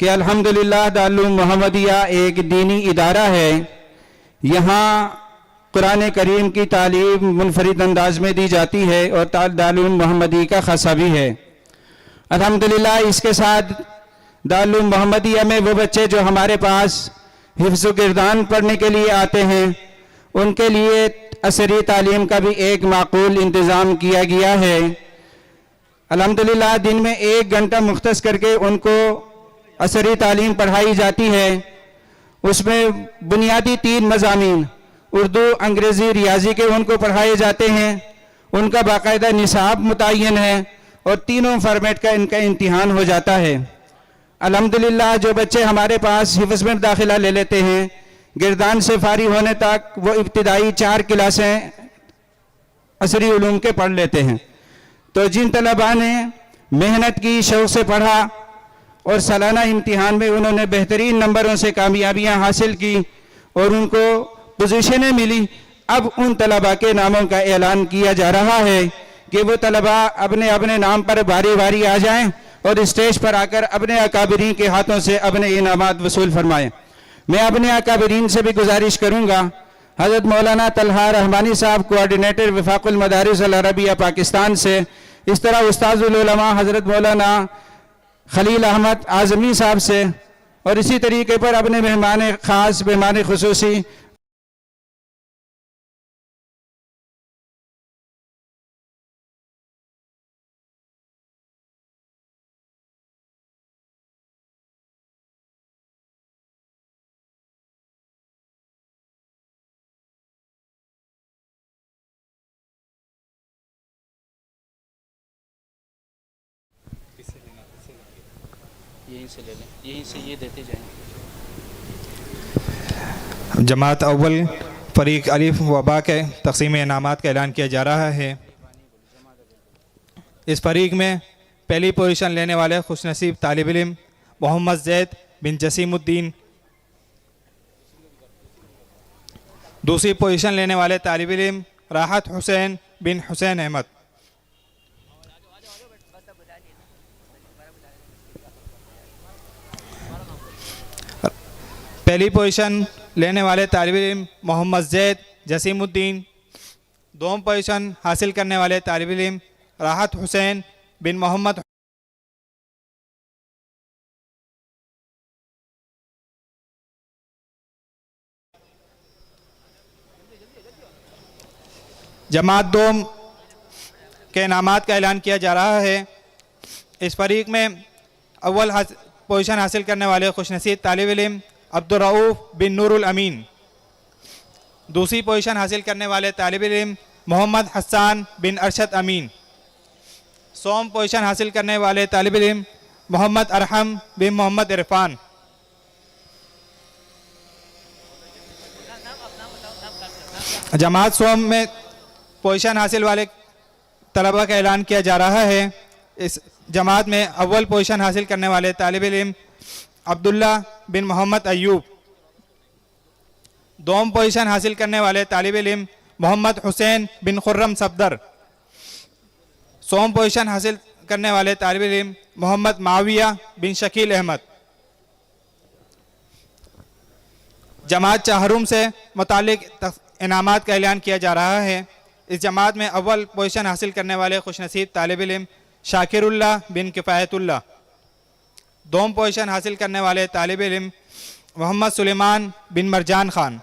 कि अल्हम्दुलिल्लाह दारुल मोहम्मदिया एक दीनी इदारा है। यहाँ कुरान करीम की तालीम मुनफरिद अंदाज में दी जाती है और दारुल मोहम्मदी का खासा भी है। अल्हम्दुलिल्लाह इसके साथ दारुल मोहम्मदिया में वो बच्चे जो हमारे पास हिफ्ज़ गिरदान पढ़ने के लिए आते हैं उनके लिए असरी तालीम का भी एक माकूल इंतज़ाम किया गया है। अल्हम्दुलिल्लाह दिन में 1 घंटा मुख्तस करके उनको असरी तालीम पढ़ाई जाती है। उसमें बुनियादी 3 मज़ामीन उर्दू, अंग्रेज़ी, रियाजी के उनको पढ़ाए जाते हैं। उनका बाकायदा निसाब मुतय्यन है और तीनों फॉर्मेट का इनका इम्तिहान हो जाता है। अल्हम्दुलिल्लाह जो बच्चे हमारे पास हिफ्ज़ में दाखिला ले लेते हैं, गिरदान से फारिग होने तक वो इब्तिदाई 4 क्लासें असरी उलूम के पढ़ लेते हैं। तो जिन तलबा ने मेहनत की, शौक़ से पढ़ा और सालाना इम्तिहान में उन्होंने बेहतरीन नंबरों से कामयाबियाँ हासिल की और उनको पोजीशनें मिली, अब उन तलबा के नामों का ऐलान किया जा रहा है कि वो तलबा अपने अपने नाम पर बारी बारी आ जाएं और स्टेज पर आकर अपने अकाबरीन के हाथों से अपने इनामात वसूल फरमाएं। मैं अपने अकाबरीन से भी गुजारिश करूँगा, हज़रत मौलाना तलहा रहमानी साहब कोऑर्डिनेटर वफाकुल मदारिस अल अरबिया पाकिस्तान से, इस तरह उस्ताजुल उलमा हज़रत मौलाना खलील अहमद आज़मी साहब से, और इसी तरीके पर अपने मेहमान ख़ास, मेहमान खुसूसी यहीं से ले लें, यहीं से ये देते जाएं। जमात अव्वल फ़रीक अलिफ व बा के तक़सीम इनामात का ऐलान किया जा रहा है। इस फ़रीक में पहली पोजीशन लेने वाले खुशनसीब तालिब इल्म मोहम्मद ज़ैद बिन जसीमुद्दीन, दूसरी पोजीशन लेने वाले तालिब इल्म राहत हुसैन बिन हुसैन अहमद, पहली पोजीशन लेने वाले तालिब इल्म मोहम्मद ज़ैद जसीमुद्दीन, दोम पोजीशन हासिल करने वाले तालिब इल्म राहत हुसैन बिन मोहम्मद, जमात दोम के इनामात का ऐलान किया जा रहा है। इस फरीक में अव्वल पोजीशन हासिल करने वाले खुशनसीब तालिब इल्म अब्दुर्रऊफ़ बिन नूरुल अमीन, दूसरी पोजीशन हासिल करने वाले तालिब इल्म मोहम्मद हसन बिन अरशद अमीन, सोम पोजीशन हासिल करने वाले तालिब इल्म मोहम्मद अरहम बिन मोहम्मद इरफान, जमात सोम में पोजीशन हासिल वाले तलबा का ऐलान किया जा रहा है। इस जमात में अव्वल पोजीशन हासिल करने वाले तालिब इल्म अब्दुल्ला बिन मोहम्मद अयूब, दोम पोजीशन हासिल करने वाले तालिब इल्म मोहम्मद हुसैन बिन खुर्रम सफदर, सोम पोजीशन हासिल करने वाले तालिब इल्म मोहम्मद माविया बिन शकील अहमद। जमात चाहरुम से मुतालिक इनामात का ऐलान किया जा रहा है। इस जमात में अव्वल पोजीशन हासिल करने वाले खुशनसीब तालिब इल्म शाकिरुल्लाह बिन किफ़ायतुल्लाह, दोम पोजीशन हासिल करने वाले तालिब इल्म मोहम्मद सुलेमान बिन मरजान खान,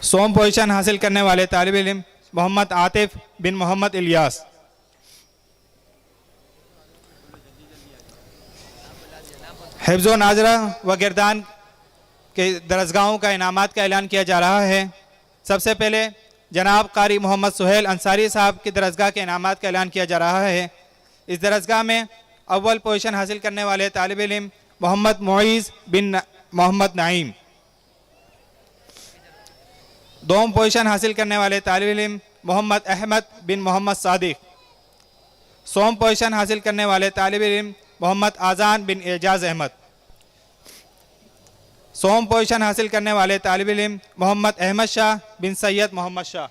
सोम पोजीशन हासिल करने वाले तालिब इल्म मोहम्मद आतिफ बिन मोहम्मद इलियास, हिफ्ज़ो नाजरा व गिरदान के दरसगाहों का इनामात का ऐलान किया जा रहा है। सबसे पहले जनाब कारी मोहम्मद सुहेल अंसारी साहब की दरसगाह के इनामात का ऐलान किया जा रहा है। इस दरसगाह में अव्वल पोजीशन हासिल करने वाले तालिब इल्म मोहम्मद मुईज़ बिन मोहम्मद नईम, दोम पोजीशन हासिल करने वाले तालिब इल्म मोहम्मद अहमद बिन मोहम्मद सादिक, सोम पोजीशन हासिल करने वाले तालिब इल्म मोहम्मद आज़ान बिन एजाज अहमद, सोम पोजीशन हासिल करने वाले तालिब इल्म मोहम्मद अहमद शाह बिन सैयद मोहम्मद शाह।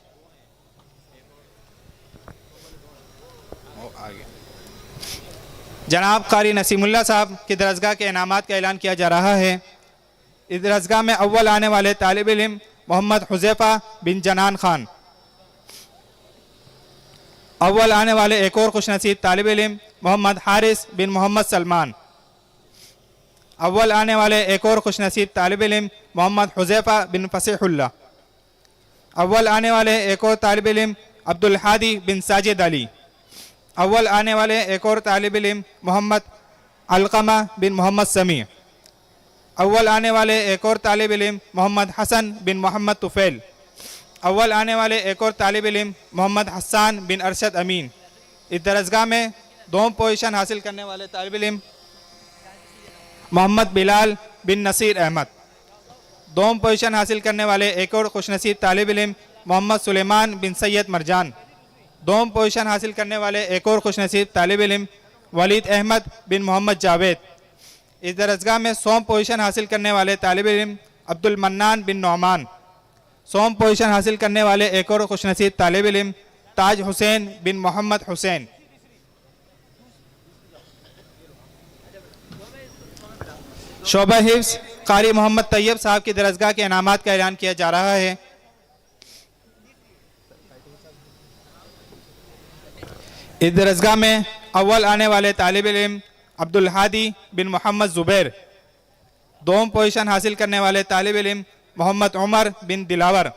जनाब कारी नसीमुल्लाह साहब की दरसगाह के इनामात का ऐलान किया जा रहा है। इस दरसगाह में अव्वल आने वाले तालिब इल्म मोहम्मद हुज़ैफ़ा बिन जनान खान। अव्वल आने वाले एक और खुशनसीब तालिब इल्म मोहम्मद हारिस बिन मोहम्मद सलमान। अव्वल आने वाले एक और खुशनसीब तालिब इल्म मोहम्मद हुज़ैफ़ा बिन फसीहुल्लाह। अव्वल आने वाले एक और तालिब इल्म अब्दुल हादी बिन साजिद अली। अव्वल आने वाले एक और तालिब इल्म मोहम्मद अलक़मा बिन मोहम्मद समी। अव्वल आने वाले एक और तालिब इल्म मोहम्मद हसन बिन मोहम्मद तुफ़ैल। अव्वल आने वाले एक और तालिब इल्म मोहम्मद हसान बिन अरशद अमीन। इस दरसगाह में 2 पोजीशन हासिल करने वाले तालिब इल्म मोहम्मद बिलाल बिन नसीर अहमद। 2 पोजीशन हासिल करने वाले एक और खुशनसीब तालिब इल्म मोहम्मद सुलेमान बिन सैयद मरजान। 2 पोजीशन हासिल करने वाले एक और खुशनसीब तालिब इल्म वलीद अहमद बिन मोहम्मद जावेद। इस दरसगाह में 100 पोजीशन हासिल करने वाले तालिब इल्म अब्दुल मन्नान बिन नौमान। 100 पोजीशन हासिल करने वाले एक और खुशनसीब तालिब इल्म ताज हुसैन बिन मोहम्मद हुसैन। शोबा हिफ्ज़ कारी मोहम्मद तैयब साहब की दरसगाह के इनामात का ऐलान किया जा रहा है। इस दरसगाह में अव्वल आने वाले तालिब इल्म अब्दुल हादी बिन मोहम्मद ज़ुबैर। 2 पोजीशन हासिल करने वाले तालिब इल्म मोहम्मद उमर बिन दिलावर।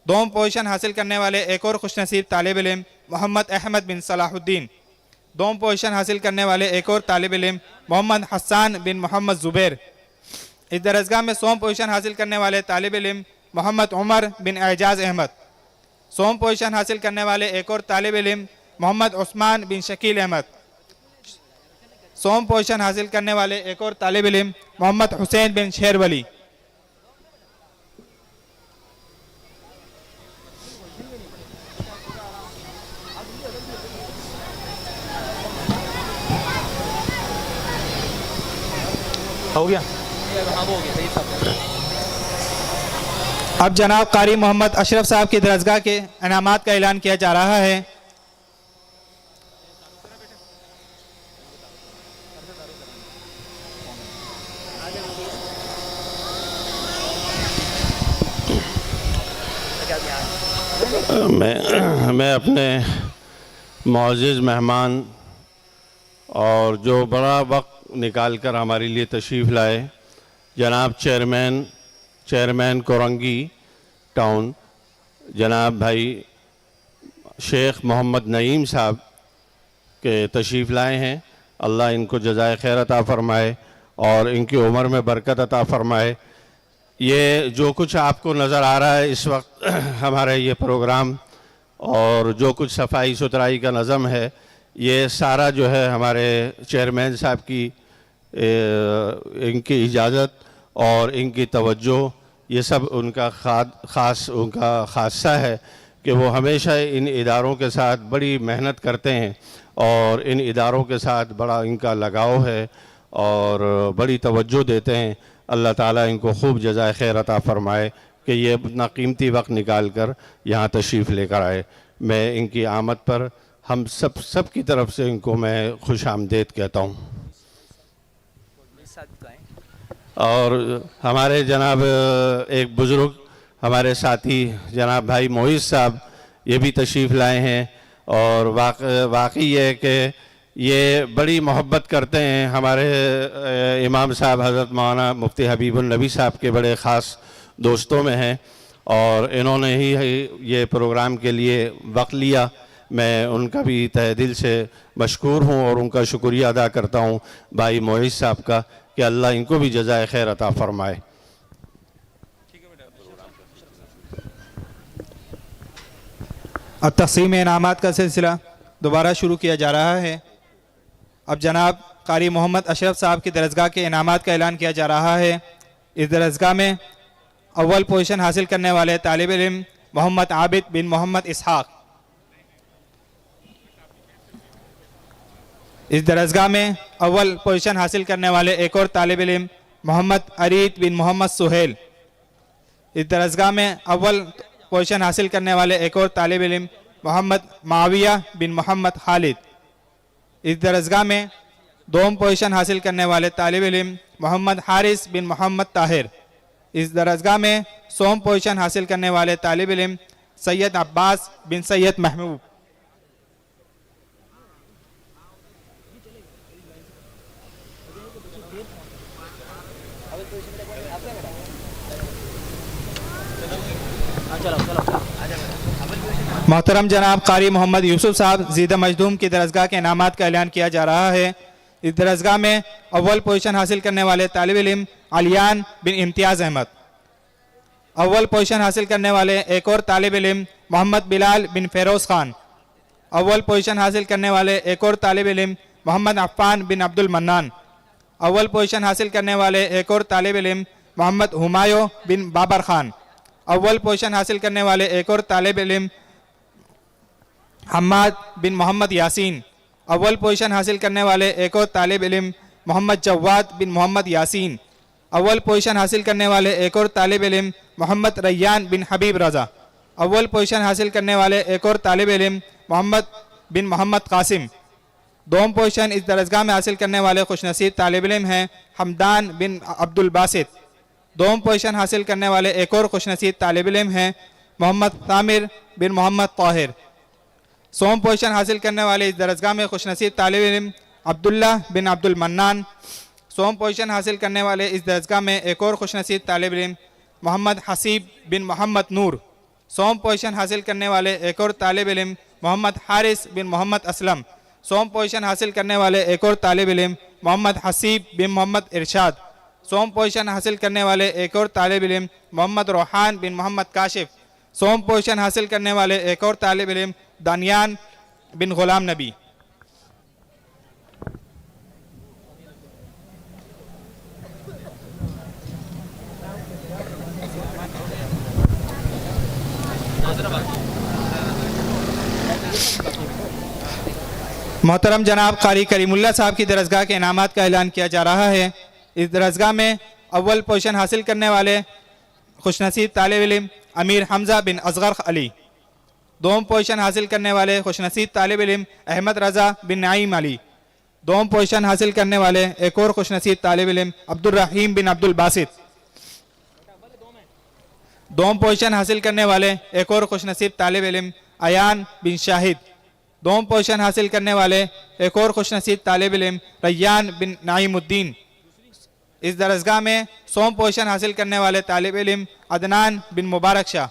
2 पोजीशन हासिल करने वाले एक और खुशनसीब तालिब इल्म मोहम्मद अहमद बिन सलाहुद्दीन। 2 पोजीशन हासिल करने वाले एक और तालिब इल्म मोहम्मद हसान बिन मोहम्मद ज़ुबैर। इस दरसगाह में 100 पोजीशन हासिल करने वाले तालिब इल्म मोहम्मद उमर बिन एजाज अहमद। 100 पोजीशन हासिल करने वाले एक और तालिब इल्म मोहम्मद उस्मान बिन शकील अहमद। 100 पोजीशन हासिल करने वाले एक और तालिब इल्म मोहम्मद हुसैन बिन शेरवली। हो गया। अब जनाब कारी मोहम्मद अशरफ साहब की दरसगाह के इनामात का ऐलान किया जा रहा है। मैं अपने मुअज़्ज़िज़ मेहमान और जो बड़ा वक्त निकाल कर हमारे लिए तशरीफ़ लाए जनाब चेयरमैन कोरंगी टाउन जनाब भाई शेख मोहम्मद नईम साहब के तशरीफ़ लाए हैं। अल्लाह इनको जज़ाए खैर अता फ़रमाए और इनकी उम्र में बरकत अता फ़रमाए। ये जो कुछ आपको नज़र आ रहा है इस वक्त हमारा ये प्रोग्राम और जो कुछ सफाई सुथराई का नज़म है ये सारा जो है हमारे चेयरमैन साहब की इनकी इजाज़त और इनकी तवज्जो ये सब उनका उनका ख़ासा है कि वो हमेशा इन इदारों के साथ बड़ी मेहनत करते हैं और इन इदारों के साथ बड़ा इनका लगाव है और बड़ी तवज्जो देते हैं। अल्लाह ताला इनको खूब जज़ाए खैर अता फ़रमाए कि ये अपना कीमती वक्त निकाल कर यहाँ तशरीफ़ लेकर आए। मैं इनकी आमद पर हम सब की तरफ से इनको मैं खुश आमदेद कहता हूँ। और हमारे जनाब एक बुज़ुर्ग हमारे साथी जनाब भाई मोइज़ साहब ये भी तशरीफ़ लाए हैं और वाकई है कि ये बड़ी मोहब्बत करते हैं हमारे इमाम साहब हज़रत मौलाना मुफ्ती हबीबुल नबी साहब के बड़े ख़ास दोस्तों में हैं और इन्होंने ही ये प्रोग्राम के लिए वक्त लिया। मैं उनका भी तहे दिल से मशकूर हूँ और उनका शुक्रिया अदा करता हूँ भाई मोइज़ साहब का कि अल्लाह इनको भी जज़ाए खैर अता फ़रमाए। अब तक़सीम इनामात का सिलसिला दोबारा शुरू किया जा रहा है। अब जनाब कारी मोहम्मद अशरफ साहब की दरसगाह के इनामात का ऐलान किया जा रहा है। इस दरसगाह में अव्वल पोजीशन हासिल करने वाले तालिब इल्म मोहम्मद आबिद बिन मोहम्मद इसहाक़। इस दरसगाह में अव्वल पोजीशन हासिल करने वाले एक और तालिब इल्म मोहम्मद अरीद बिन मोहम्मद सुहेल। इस दरसगाह में अव्वल पोजीशन हासिल करने वाले एक और तालिब इल्म मोहम्मद माविया बिन मोहम्मद खालिद। इस दरसगाह में दोम पोजीशन हासिल करने वाले तालिब इल्म मोहम्मद हारिस बिन मोहम्मद ताहिर। इस दरसगाह में सोम पोजीशन हासिल करने वाले तालिब इल्म सैयद अब्बास बिन सैयद महबूब। मोहतरम जनाब कारी मोहम्मद यूसुफ साहब ज़ीदा मजदूम की दरसगाह के इनामात का ऐलान किया जा रहा है। इस दरसगाह में अव्वल पोजीशन हासिल करने वाले तालिब इल्म आलियान बिन इम्तियाज़ अहमद। अव्वल पोजीशन हासिल करने वाले एक और तालिब इल्म मोहम्मद बिलाल बिन फेरोज़ खान। अव्वल पोजीशन हासिल करने वाले एक और तालिब इल्म मोहम्मद अफ़ान बिन अब्दुल मन्नान। अव्वल पोजीशन हासिल करने वाले एक और तालिब इल्म मोहम्मद हुमायूं बिन बाबर खान। अव्वल पोजीशन हासिल करने वाले एक और तालिब इल्म हम्माद बिन मोहम्मद यासीन। अव्वल पोजीशन हासिल करने वाले एक और तालिब इल्म मोहम्मद जवाद बिन मोहम्मद यासीन। अव्वल पोजीशन हासिल करने वाले एक और तालिब इल्म मोहम्मद रैयान बिन हबीब रज़ा। अव्वल पोजीशन हासिल करने वाले एक और तालिब इल्म मोहम्मद बिन मोहम्मद कासिम। दोम पोजीशन इस दरसगाह में हासिल करने वाले खुशनसीब तालिब इल्म हैं हमदान बिन अब्दुल बासित। दोम पोजीशन हासिल करने वाले एक और खुशनसीब तालिब इल्म हैं मोहम्मद तामिर बिन मोहम्मद ताहिर। सोम पोजीशन हासिल करने वाले इस दरसगाह में खुशनसीब तालिब इल्म अब्दुल्ला बिन अब्दुल मन्नान। सोम पोजीशन हासिल करने वाले इस दरसगाह में एक और खुशनसीब तालिब इल्म मोहम्मद हसीब बिन मोहम्मद नूर। सोम पोजीशन हासिल करने वाले एक और तालिब इल्म मोहम्मद हारिस बिन मोहम्मद असलम। सोम पोजीशन हासिल करने वाले एक और तालिब इल्म मोहम्मद हसीब बिन मोहम्मद इरशाद। सोम पोजीशन हासिल करने वाले एक और तालिब इल्म मोहम्मद रोहान बिन मोहम्मद काशिफ। सोम पोजीशन हासिल करने वाले एक और तालिब इल्म दानियान बिन गुलाम नबी। मोहतरम जनाब कारी करीमुल्लाह साहब की दरसगाह के इनामात का ऐलान किया जा रहा है। इस दरसगाह में अव्वल पोजीशन हासिल करने वाले खुशनसीब तालिब इल्म अमीर हमज़ा बिन असगर अली। दोम पोजीशन हासिल करने वाले खुशनसीब तालिब इल्म अहमद रज़ा बिन नाइम अली। दोम पोजीशन हासिल करने वाले एक और खुशनसीब तालिब इल्म अब्दुल रहीम बिन अब्दुल बासित। दोम पोजीशन हासिल करने वाले एक और खुशनसीब तालिब इल्म अयान बिन शाहिद। दोम पोजीशन हासिल करने वाले एक और खुशनसीब तालिब इल्म रैयान बिन नाइमुद्दीन। इस दरसगाह में सोम पोजीशन हासिल करने वाले तालिब इल्म अदनान बिन मुबारक शाह।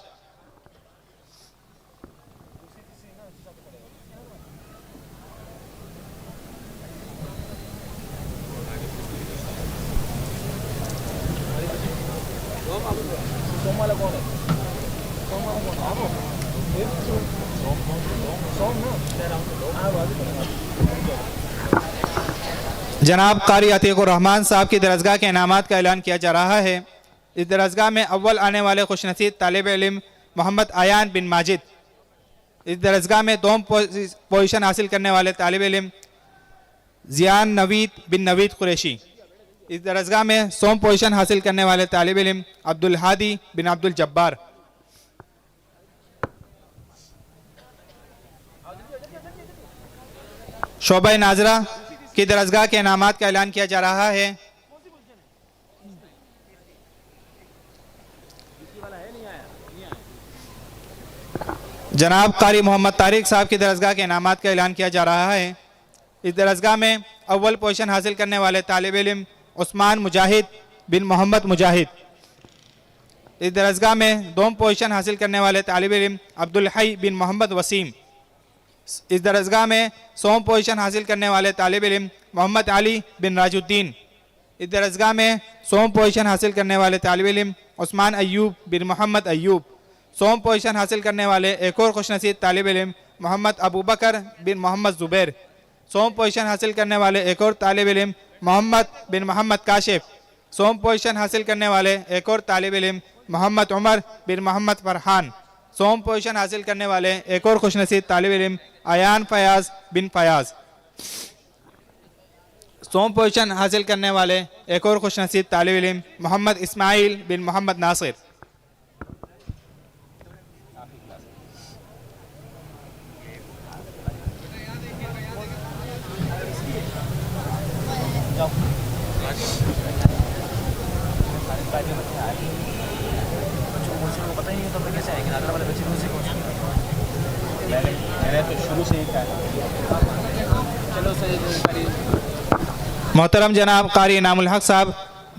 जनाब कारी अतीकुर रहमान साहब की दरसगाह के इनामात का ऐलान किया जा रहा है। इस दरसगाह में अव्वल आने वाले खुशनसीब तालिब इल्म मोहम्मद आयान बिन माजिद। इस दरसगाह में दोम पोजीशन हासिल करने वाले तालिब इल्म जियान नवीद बिन नवीद कुरैशी। इस दरसगाह में सोम पोजीशन हासिल करने वाले तालिब इल्म अब्दुल हादी बिन अब्दुल जब्बार। शोबा नाजरा की दरसगाह के इनामात का ऐलान किया जा रहा है। जनाब कारी मोहम्मद तारिक साहब की दरसगाह के इनामात का ऐलान किया जा रहा है। इस दरसगाह में अव्वल पोजीशन हासिल करने वाले तालिब इल्म उस्मान मुजाहिद बिन मोहम्मद मुजाहिद। इस दरसगाह में दोम पोजीशन हासिल करने वाले तालिब इल्म अब्दुल हई बिन मोहम्मद वसीम। इस दरसगाह में सोम पोजीशन हासिल करने वाले तालिब इल्म मोहम्मद अली बिन राजुद्दीन। इस दरसगाह में सोम पोजीशन हासिल करने वाले तालिब इल्म उस्मान अयूब बिन मोहम्मद अयूब। सोम पोजीशन हासिल करने वाले एक और खुशनसीब तालिब इल्म मोहम्मद अबू बकर बिन मोहम्मद ज़ुबैर। सोम पोजीशन हासिल करने वाले एक और तालिब इल्म मोहम्मद बिन मोहम्मद काशिफ। सोम पोजीशन हासिल करने वाले एक और तालिब इल्म मोहम्मद उमर बिन मोहम्मद फरहान। सोम पोजीशन हासिल करने वाले एक और खुशनसीब तालिब इल्म अयान फयाज बिन फयाज। सोम पोजीशन हासिल करने वाले एक और खुशनसीब तालिब इल्म मोहम्मद इस्माइल बिन मोहम्मद नासिर। मोहतरम जनाब कारी इनामुल हक साहब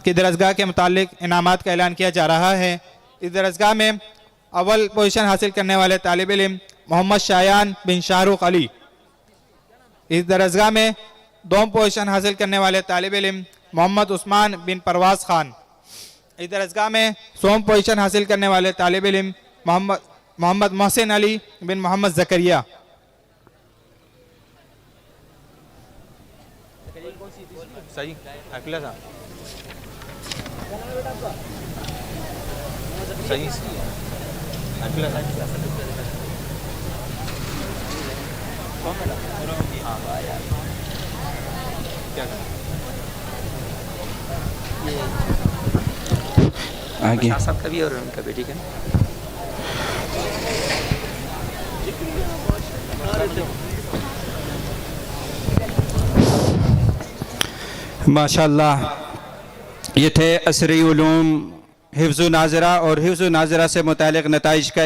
की दरसगाह के मुतालिक इनामात का ऐलान किया जा रहा है। इस दरसगाह में अव्वल पोजीशन हासिल करने वाले तालिब इल्म मोहम्मद शायान बिन शाहरुख अली। इस दरसगाह में दोम पोजीशन हासिल करने वाले तालिब इल्म मोहम्मद उस्मान बिन परवाज खान। इस दरसगाह में सोम पोजीशन हासिल करने वाले तालिब इल्म मोहम्मद मोहसिन अली बिन मोहम्मद जकरिया। सही अकेला था सही अकेला था क्या आगे साहब का भी और उनका बेटी का माशाअल्लाह, ये थे असरी उलूम हिफ्ज़ नाज़रा और हिफ्ज़ नाज़रा से मुतालिक नताइज का